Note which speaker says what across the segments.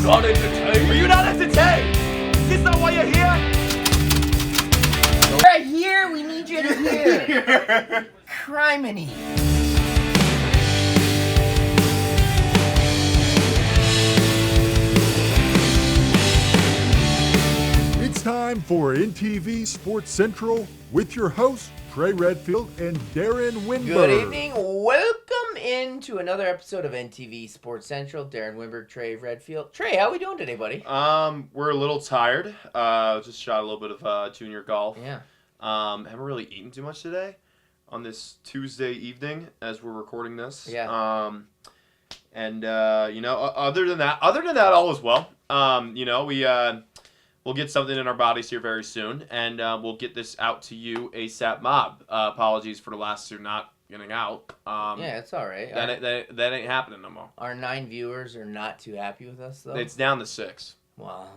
Speaker 1: not entertained? Are you not entertained? Is this not why you're here?
Speaker 2: Right here, we need you to hear. Criminy.
Speaker 3: It's time for NTV Sports Central with your hosts, Trey Redfield and Darren Winberg.
Speaker 2: Good evening. Welcome into another episode of NTV Sports Central. Darren Winberg, Trey Redfield. Trey, how we doing today, buddy?
Speaker 4: We're a little tired. Just shot a little bit of junior golf.
Speaker 2: Yeah.
Speaker 4: Haven't really eaten too much today on this Tuesday evening as we're recording this.
Speaker 2: Yeah.
Speaker 4: Other than that, all is well. We'll get something in our bodies here very soon, and we'll get this out to you ASAP mob. Apologies for the last two not getting out.
Speaker 2: Yeah, it's all right.
Speaker 4: That ain't happening no more.
Speaker 2: Our 9 viewers are not too happy with us, though.
Speaker 4: It's down to 6.
Speaker 2: Well,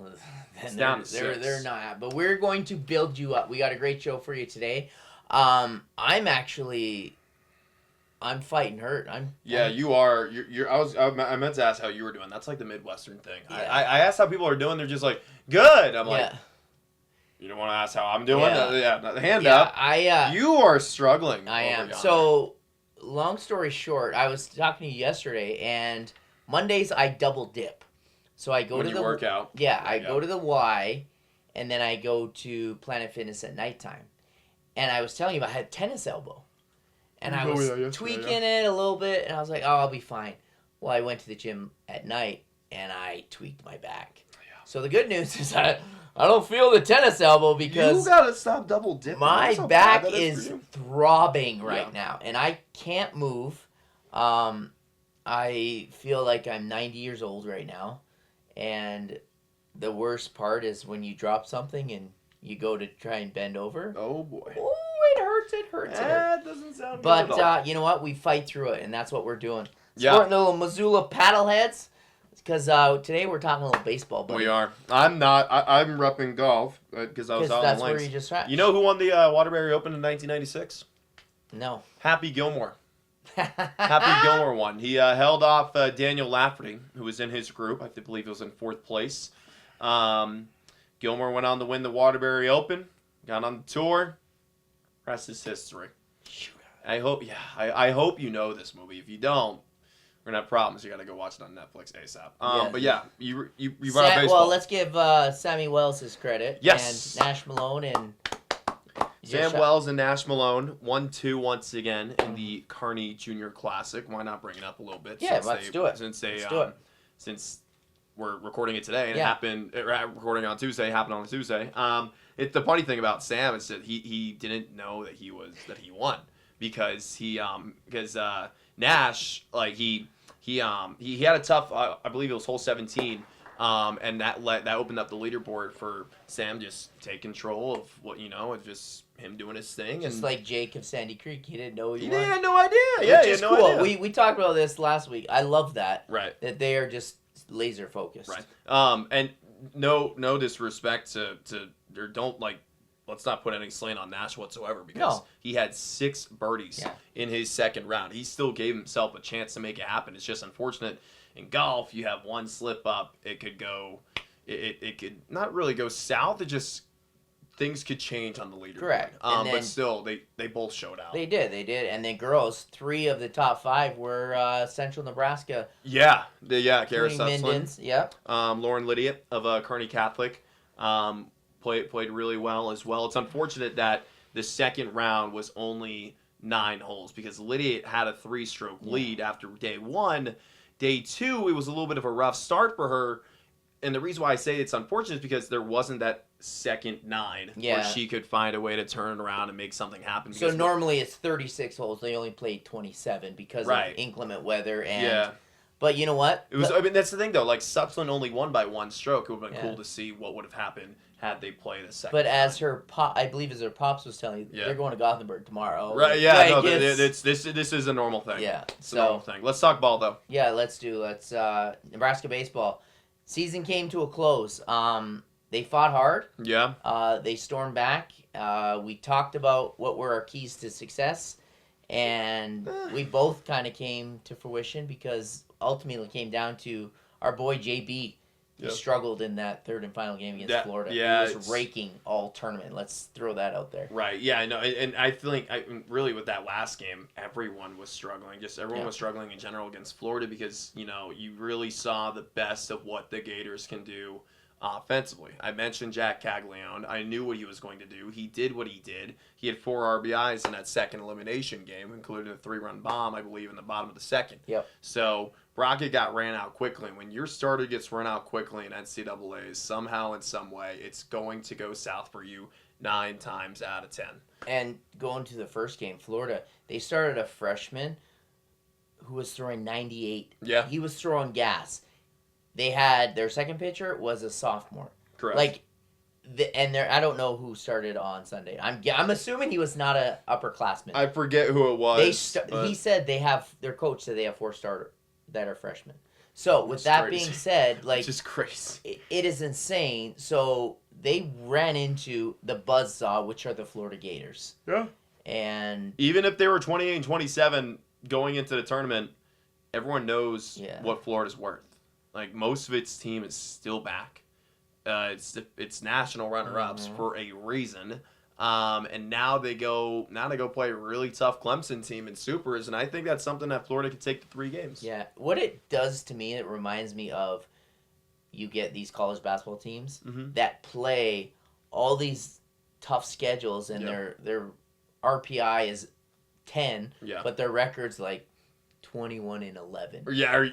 Speaker 4: It's
Speaker 2: then
Speaker 4: down to 6.
Speaker 2: they're not. But we're going to build you up. We got a great show for you today. I'm fighting hurt.
Speaker 4: You are. I meant to ask how you were doing. That's like the Midwestern thing.
Speaker 2: Yeah.
Speaker 4: I asked how people are doing. They're just like, good. I'm like,
Speaker 2: Yeah.
Speaker 4: you don't want to ask how I'm doing?
Speaker 2: Yeah.
Speaker 4: Hand up. You are struggling.
Speaker 2: I am.
Speaker 4: yonder.
Speaker 2: So, long story short, I was talking to you yesterday, and Mondays I double dip. So I go
Speaker 4: when
Speaker 2: to
Speaker 4: you
Speaker 2: the
Speaker 4: work out.
Speaker 2: Yeah, I go to the Y, and then I go to Planet Fitness at nighttime. And I was telling you, I had tennis elbow. And I was tweaking it a little bit, and I was like, oh, I'll be fine. Well, I went to the gym at night, and I tweaked my back. Yeah. So the good news is I don't feel the tennis elbow because
Speaker 4: you gotta stop double dipping.
Speaker 2: my back is throbbing right now, and I can't move. I feel like I'm 90 years old right now, and the worst part is when you drop something and you go to try and bend over.
Speaker 4: Oh boy.
Speaker 2: Oh, it hurts.
Speaker 4: That doesn't sound
Speaker 2: But
Speaker 4: good at all.
Speaker 2: you know what? We fight through it, and that's what we're doing.
Speaker 4: Yeah.
Speaker 2: Sporting the little Missoula paddleheads, because today we're talking a little baseball. Buddy.
Speaker 4: We are. I'm not. I'm repping golf because I was out on
Speaker 2: that's
Speaker 4: the
Speaker 2: where
Speaker 4: links.
Speaker 2: you just trapped.
Speaker 4: You know who won the Waterbury Open in 1996?
Speaker 2: No.
Speaker 4: Happy Gilmore. Happy Gilmore won. He held off Daniel Lafferty, who was in his group. I believe he was in 4th place. Gilmore went on to win the Waterbury Open. Got on the tour. Rest is history. I hope you know this movie. If you don't, we're gonna have problems. You gotta go watch it on Netflix ASAP. But yeah, you brought up baseball.
Speaker 2: Well, let's give Sammy Wells his credit.
Speaker 4: Yes.
Speaker 2: And Nash Malone and
Speaker 4: Sam Wells and Nash Malone 1-2 once again in the Kearney Junior Classic. Why not bring it up a little bit?
Speaker 2: Yeah, let's do it.
Speaker 4: Since we're recording it today and
Speaker 2: Yeah.
Speaker 4: recording on Tuesday, happened on a Tuesday. The funny thing about Sam is that he didn't know that he won because Nash, like he had a tough I believe it was hole 17. And that opened up the leaderboard for Sam just take control of what of just him doing his thing.
Speaker 2: Just
Speaker 4: and
Speaker 2: like Jake of Sandy Creek, he didn't know
Speaker 4: he
Speaker 2: won.
Speaker 4: had no idea. Yeah,
Speaker 2: Which
Speaker 4: he
Speaker 2: is
Speaker 4: had no
Speaker 2: cool.
Speaker 4: idea.
Speaker 2: We talked about this last week. I love that.
Speaker 4: Right.
Speaker 2: That they are just laser focused.
Speaker 4: Right. And no disrespect to or don't let's not put any slant on Nash whatsoever because he had 6 birdies in his second round. He still gave himself a chance to make it happen. It's just unfortunate in golf you have one slip up, it could go it could not really go south, it just things could change on the leaderboard.
Speaker 2: Correct.
Speaker 4: But still they both showed out.
Speaker 2: They did. And then girls, 3 of the top 5 were Central Nebraska.
Speaker 4: Kara Sussland.
Speaker 2: Mindens, yep.
Speaker 4: Lauren Lydiot of Kearney Catholic played really well as well. It's unfortunate that the second round was only 9 holes because Lydiot had a 3-stroke lead after day 1. Day 2, it was a little bit of a rough start for her. And the reason why I say it's unfortunate is because there wasn't that second 9 where she could find a way to turn it around and make something happen.
Speaker 2: So normally it's 36 holes. They only played 27 because of inclement weather. And But you know what?
Speaker 4: That's the thing, though. Like, Sussland only won by 1 stroke. It would have been cool to see what would have happened had they played a second.
Speaker 2: But as her I believe as her pops was telling you, they're going to Gothenburg tomorrow.
Speaker 4: Right? Yeah. This is a normal thing.
Speaker 2: Yeah.
Speaker 4: It's a normal thing. Let's talk ball, though.
Speaker 2: Yeah, let's Nebraska baseball season came to a close. They fought hard.
Speaker 4: Yeah.
Speaker 2: They stormed back. We talked about what were our keys to success, and we both kind of came to fruition because ultimately it came down to our boy JB He struggled in that third and final game against Florida.
Speaker 4: Yeah,
Speaker 2: he was raking all tournament. Let's throw that out there.
Speaker 4: Right. Yeah, I know. And I feel like really with that last game, everyone was struggling. Just everyone was struggling in general against Florida because, you really saw the best of what the Gators can do offensively. I mentioned Jack Caglione. I knew what he was going to do. He did what he did. He had 4 RBIs in that second elimination game, including a 3-run bomb, I believe, in the bottom of the second.
Speaker 2: Yep.
Speaker 4: So Brockett got ran out quickly. When your starter gets run out quickly in NCAAs, somehow in some way, it's going to go south for you 9 times out of 10.
Speaker 2: And going to the first game, Florida, they started a freshman who was throwing 98.
Speaker 4: Yeah.
Speaker 2: He was throwing gas. They had their second pitcher was a sophomore.
Speaker 4: Correct.
Speaker 2: I don't know who started on Sunday. I'm assuming he was not a upperclassman.
Speaker 4: I forget who it was.
Speaker 2: He said their coach said they have 4 starters that are freshmen. So with that being said,
Speaker 4: just crazy.
Speaker 2: It is insane. So they ran into the buzzsaw, which are the Florida Gators.
Speaker 4: Yeah.
Speaker 2: And
Speaker 4: even if they were 28 and 27 going into the tournament, everyone knows what Florida's worth. Like, most of its team is still back. It's national runner-ups for a reason. And now they go play a really tough Clemson team in Supers, and I think that's something that Florida could take to 3 games.
Speaker 2: Yeah. What it does to me, it reminds me of you get these college basketball teams that play all these tough schedules, and their RPI is 10, but their record's like 21 and 11.
Speaker 4: Yeah, or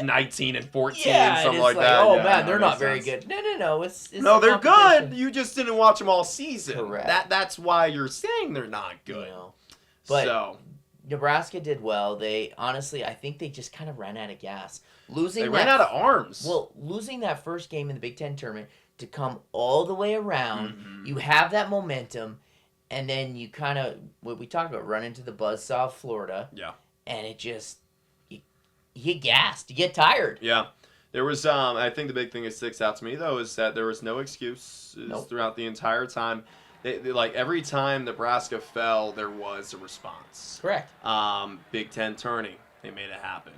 Speaker 4: 19 and 14, something
Speaker 2: like
Speaker 4: that.
Speaker 2: Oh man, they're not very good. No. It's
Speaker 4: no, they're good. You just didn't watch them all season.
Speaker 2: Correct.
Speaker 4: That's why you're saying they're not good.
Speaker 2: But Nebraska did well. They honestly, I think they just kind of ran out of gas. They ran out of arms. Well, losing that first game in the Big Ten tournament to come all the way around, you have that momentum, and then you kind of, what we talked about, run into the buzzsaw of Florida.
Speaker 4: Yeah.
Speaker 2: And it just, you get gassed, you get tired.
Speaker 4: Yeah. There was, I think the big thing that sticks out to me, though, is that there was no excuses throughout the entire time. They, like, every time Nebraska fell, there was a response.
Speaker 2: Correct.
Speaker 4: Big Ten tourney, they made it happen.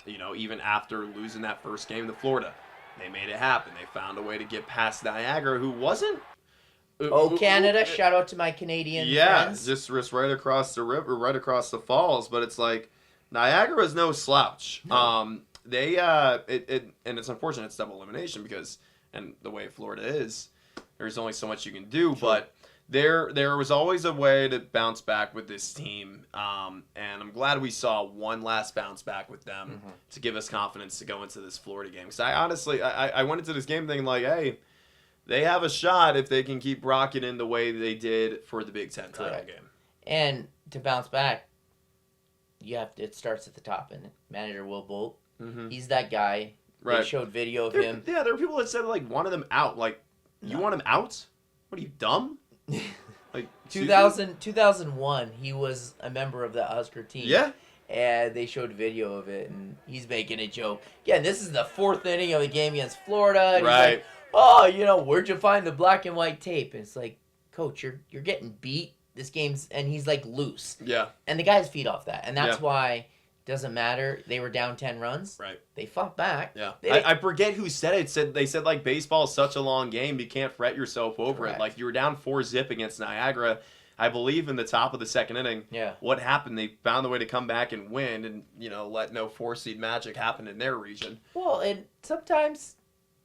Speaker 4: Even after losing that first game to Florida, they made it happen. They found a way to get past Niagara, who wasn't...
Speaker 2: Canada, shout out to my Canadian friends.
Speaker 4: Yeah, just right across the river, right across the falls. But it's like, Niagara is no slouch. No. And it's unfortunate it's double elimination because, and the way Florida is, there's only so much you can do. Sure. But there was always a way to bounce back with this team. And I'm glad we saw one last bounce back with them to give us confidence to go into this Florida game. Because I honestly went into this game thinking like, hey, they have a shot if they can keep rocking the way they did for the Big Ten title game.
Speaker 2: And to bounce back, it starts at the top. And manager Will Bolt, he's that guy. Right. They showed video of him.
Speaker 4: Yeah, there were people that said wanted him out. Like, you want him out? What are you, dumb?
Speaker 2: 2001, he was a member of the Husker team.
Speaker 4: Yeah.
Speaker 2: And they showed video of it, and he's making a joke. Again, this is the 4th inning of the game against Florida. And
Speaker 4: right.
Speaker 2: He's like, oh, where'd you find the black and white tape? And it's like, Coach, you're getting beat. This game's, and he's like loose.
Speaker 4: Yeah.
Speaker 2: And the guys feed off that, and that's why it doesn't matter. They were down 10 runs.
Speaker 4: Right.
Speaker 2: They fought back.
Speaker 4: Yeah. I forget who said it. They said like baseball is such a long game, you can't fret yourself over it. Like you were down 4-0 against Niagara. I believe in the top of the second inning.
Speaker 2: Yeah.
Speaker 4: What happened? They found a way to come back and win, and let no 4-seed magic happen in their region.
Speaker 2: Well, and sometimes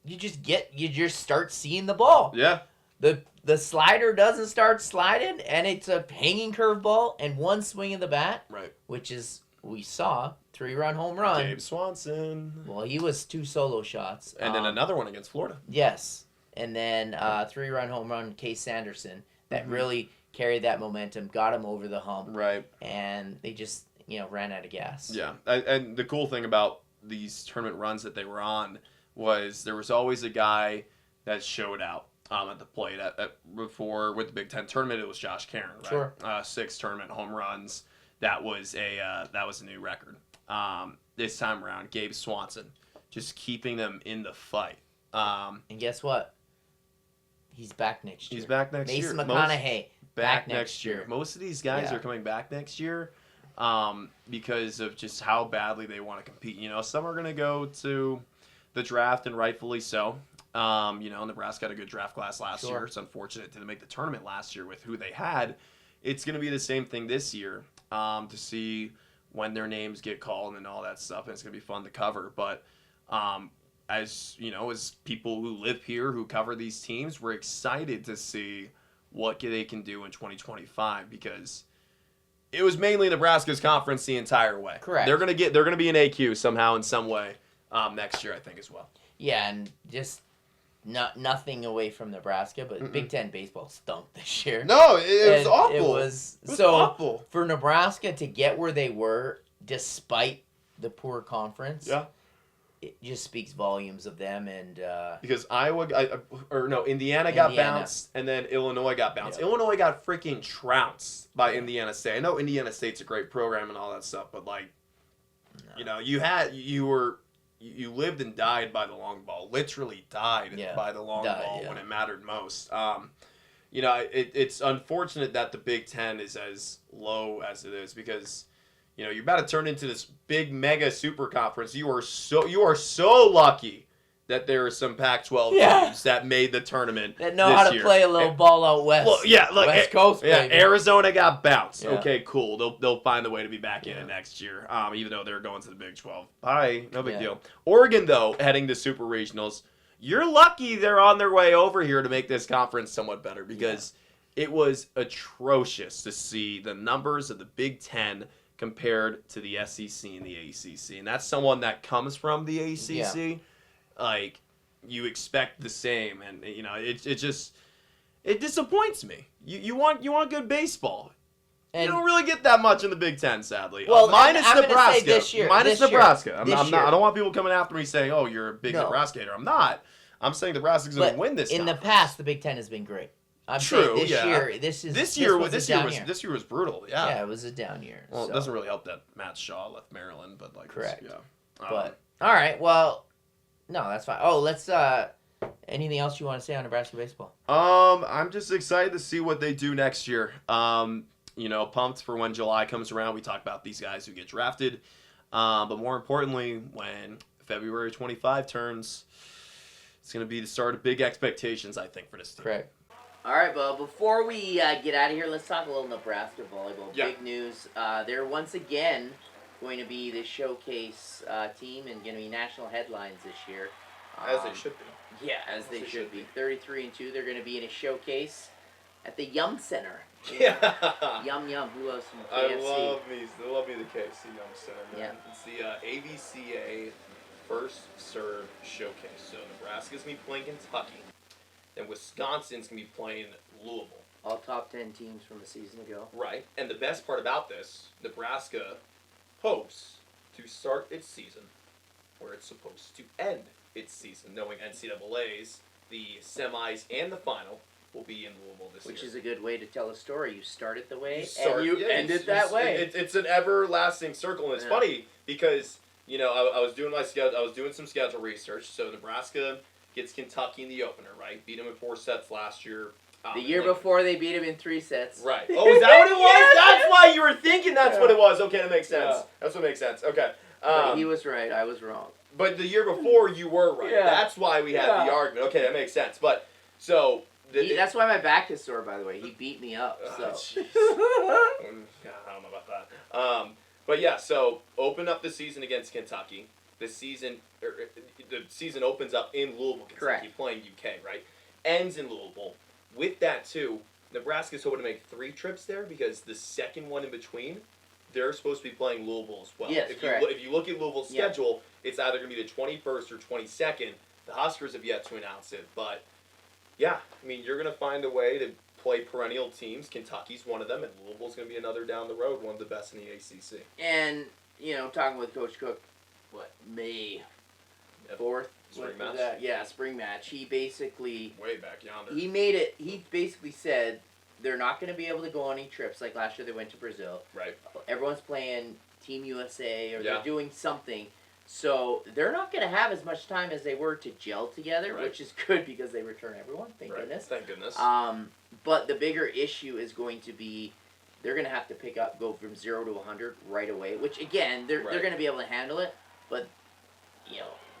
Speaker 2: you just start seeing the ball.
Speaker 4: Yeah.
Speaker 2: The slider doesn't start sliding, and it's a hanging curveball and one swing of the bat.
Speaker 4: Right.
Speaker 2: Which is, we saw, 3-run home run.
Speaker 4: Gabe Swanson.
Speaker 2: Well, he was 2 solo shots.
Speaker 4: And then another one against Florida.
Speaker 2: Yes. And then 3-run home run, Case Sanderson, that really carried that momentum, got him over the hump.
Speaker 4: Right.
Speaker 2: And they just, ran out of gas.
Speaker 4: Yeah. And the cool thing about these tournament runs that they were on was there was always a guy that showed out at the plate. Before, with the Big Ten tournament, it was Josh Caron, right?
Speaker 2: Sure.
Speaker 4: 6 tournament home runs. That was a new record. This time around, Gabe Swanson, just keeping them in the fight.
Speaker 2: And guess what? He's back next year.
Speaker 4: He's back next year.
Speaker 2: Mason McConaughey, back next year.
Speaker 4: Most of these guys are coming back next year because of just how badly they want to compete. Some are going to go to the draft, and rightfully so. Nebraska had a good draft class last
Speaker 2: Sure.
Speaker 4: year. It's unfortunate it didn't make the tournament last year with who they had. It's going to be the same thing this year to see when their names get called and all that stuff, and it's going to be fun to cover. But as people who live here, who cover these teams, we're excited to see what they can do in 2025 because it was mainly Nebraska's conference the entire way.
Speaker 2: Correct.
Speaker 4: They're going to be an AQ somehow in some way next year, I think, as well.
Speaker 2: Yeah, and just nothing away from Nebraska, but Big Ten baseball stunk this year.
Speaker 4: No, it was awful.
Speaker 2: It was
Speaker 4: so awful.
Speaker 2: For Nebraska to get where they were despite the poor conference.
Speaker 4: Yeah.
Speaker 2: It just speaks volumes of them, and
Speaker 4: because Indiana got bounced, and then Illinois got bounced.
Speaker 2: Yep.
Speaker 4: Illinois got freaking trounced by Indiana State. I know Indiana State's a great program and all that stuff, but you lived and died by the long ball. Literally died by the long ball when it mattered most. It's unfortunate that the Big Ten is as low as it is because. You're about to turn into this big mega super conference. You are so lucky that there are some Pac-12 teams that made the tournament
Speaker 2: that know how to play a little ball out west.
Speaker 4: Well,
Speaker 2: West Coast.
Speaker 4: Yeah, Arizona got bounced.
Speaker 2: Yeah.
Speaker 4: Okay, cool. They'll find a way to be back in it next year. Even though they're going to the Big 12. Bye, no big deal. Oregon though, heading to super regionals. You're lucky they're on their way over here to make this conference somewhat better because it was atrocious to see the numbers of the Big Ten compared to the SEC and the ACC. And that's someone that comes from the ACC.
Speaker 2: Yeah.
Speaker 4: Like, you expect the same. And, it disappoints me. You want good baseball. And you don't really get that much in the Big Ten, sadly.
Speaker 2: Well,
Speaker 4: minus
Speaker 2: I'm
Speaker 4: Nebraska.
Speaker 2: Say this year,
Speaker 4: Nebraska.
Speaker 2: I'm not,
Speaker 4: I don't want people coming after me saying, oh, you're a big Nebraska hater. I'm not. I'm saying Nebraska's going to win this
Speaker 2: in
Speaker 4: conference.
Speaker 2: the past, the Big Ten has been great. I'm
Speaker 4: True.
Speaker 2: saying this year
Speaker 4: was brutal. Yeah.
Speaker 2: Yeah, it was a down year.
Speaker 4: Well, it doesn't really help that Matt Shaw left Maryland, but
Speaker 2: correct.
Speaker 4: Yeah.
Speaker 2: But all right, well, no, that's fine. Oh, let's. Anything else you want to say on Nebraska baseball?
Speaker 4: I'm just excited to see what they do next year. Pumped for when July comes around. We talk about these guys who get drafted, but more importantly, when February 25 turns, it's going to be the start of big expectations, I think, for this team.
Speaker 2: Correct. All right, well, before we get out of here, let's talk a little Nebraska volleyball.
Speaker 4: Yeah.
Speaker 2: Big news. They're once again going to be the showcase team and going to be national headlines this year.
Speaker 4: As they should be.
Speaker 2: Yeah, as they should be. 33-2. They're going to be in a showcase at the Yum Center.
Speaker 4: Yeah.
Speaker 2: Yum. Who else from KFC?
Speaker 4: I love me the KFC Yum Center, man.
Speaker 2: Yeah.
Speaker 4: It's the AVCA First Serve Showcase. So Nebraska's going to be playing Kentucky. And Wisconsin's going to be playing Louisville.
Speaker 2: All top 10 teams from a season ago.
Speaker 4: Right. And the best part about this, Nebraska hopes to start its season where it's supposed to end its season, knowing NCAA's, the semis and the final will be in Louisville this year.
Speaker 2: Which is a good way to tell a story. You start it the way, and you end it that way.
Speaker 4: It's an everlasting circle, and it's funny because, I was doing some schedule research, so Nebraska gets Kentucky in the opener, right? Beat them in 4 sets last year.
Speaker 2: The year before, they beat him in 3 sets.
Speaker 4: Right. Oh, is that what it was? That's why you were thinking that's what it was. Okay, that makes sense. Yeah. That's what makes sense. Okay.
Speaker 2: But he was right. I was wrong.
Speaker 4: But the year before, you were right. Yeah. That's why we had the argument. Okay, that makes sense. But, so...
Speaker 2: that's why my back is sore, by the way. He beat me up, so...
Speaker 4: I don't know about that. But yeah, so open up the season against Kentucky. The season opens up in Louisville, Kentucky,
Speaker 2: correct,
Speaker 4: playing UK, right? Ends in Louisville. With that, too, Nebraska's hoping to make 3 trips there because the second one in between, they're supposed to be playing Louisville as well.
Speaker 2: Yes, correct.
Speaker 4: If you look at Louisville's schedule, it's either going to be the 21st or 22nd. The Huskers have yet to announce it, but yeah, I mean, you're going to find a way to play perennial teams. Kentucky's one of them, and Louisville's going to be another down the road, one of the best in the ACC.
Speaker 2: And, talking with Coach Cook, May 4th?
Speaker 4: Spring match?
Speaker 2: Yeah, spring match. He basically...
Speaker 4: Way back yonder.
Speaker 2: He basically said they're not going to be able to go on any trips. Like last year they went to Brazil.
Speaker 4: Right.
Speaker 2: Everyone's playing Team USA or they're doing something. So they're not going to have as much time as they were to gel together, which is good because they return everyone. Thank goodness.
Speaker 4: Thank goodness.
Speaker 2: But the bigger issue is going to be they're going to have to go from 0 to 100 right away, which again, they're going to be able to handle it. But,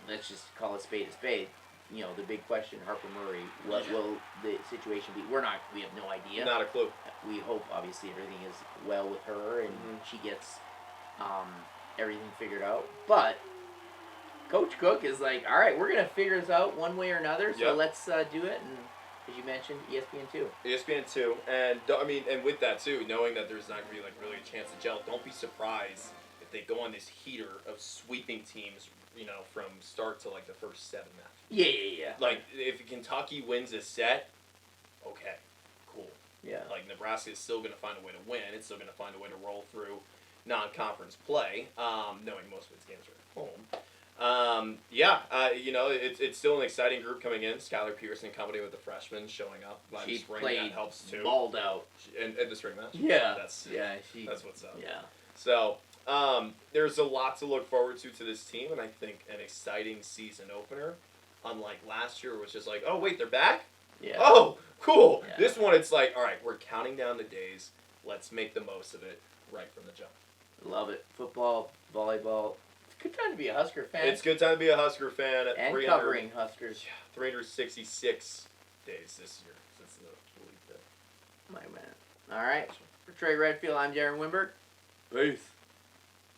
Speaker 2: let's just call a spade a spade. You know, the big question, Harper Murray, what will the situation be? We have no idea.
Speaker 4: Not a clue.
Speaker 2: We hope, obviously, everything is well with her and she gets everything figured out. But Coach Cook is like, all right, we're going to figure this out one way or another, so let's do it. And as you mentioned, ESPN2.
Speaker 5: ESPN2. And, and with that, too, knowing that there's not going to be, really a chance to gel, don't be surprised if they go on this heater of sweeping teams, from start to, the first 7 matches.
Speaker 2: Yeah.
Speaker 5: If Kentucky wins a set, okay, cool.
Speaker 2: Yeah.
Speaker 5: Nebraska is still going to find a way to win. It's still going to find a way to roll through non-conference play, knowing most of its games are at home. It's still an exciting group coming in. Skylar Pearson and company with the freshmen showing up by the spring. That helps, too.
Speaker 2: Balled out.
Speaker 5: And the spring match?
Speaker 2: Yeah.
Speaker 5: That's what's up.
Speaker 2: Yeah.
Speaker 5: So, there's a lot to look forward to this team, and I think an exciting season opener. Unlike last year, it was just like, oh, wait, they're back?
Speaker 2: Yeah.
Speaker 5: Oh, cool.
Speaker 2: Yeah.
Speaker 5: This one, it's like, all right, we're counting down the days. Let's make the most of it right from the jump.
Speaker 2: Love it. Football, volleyball. It's a good time to be a Husker fan.
Speaker 5: It's a good time to be a Husker fan.
Speaker 2: And covering Huskers.
Speaker 5: 366 days this year since the league day.
Speaker 2: My man. All right. For Trey Redfield, I'm Darren Wimberg.
Speaker 4: Peace.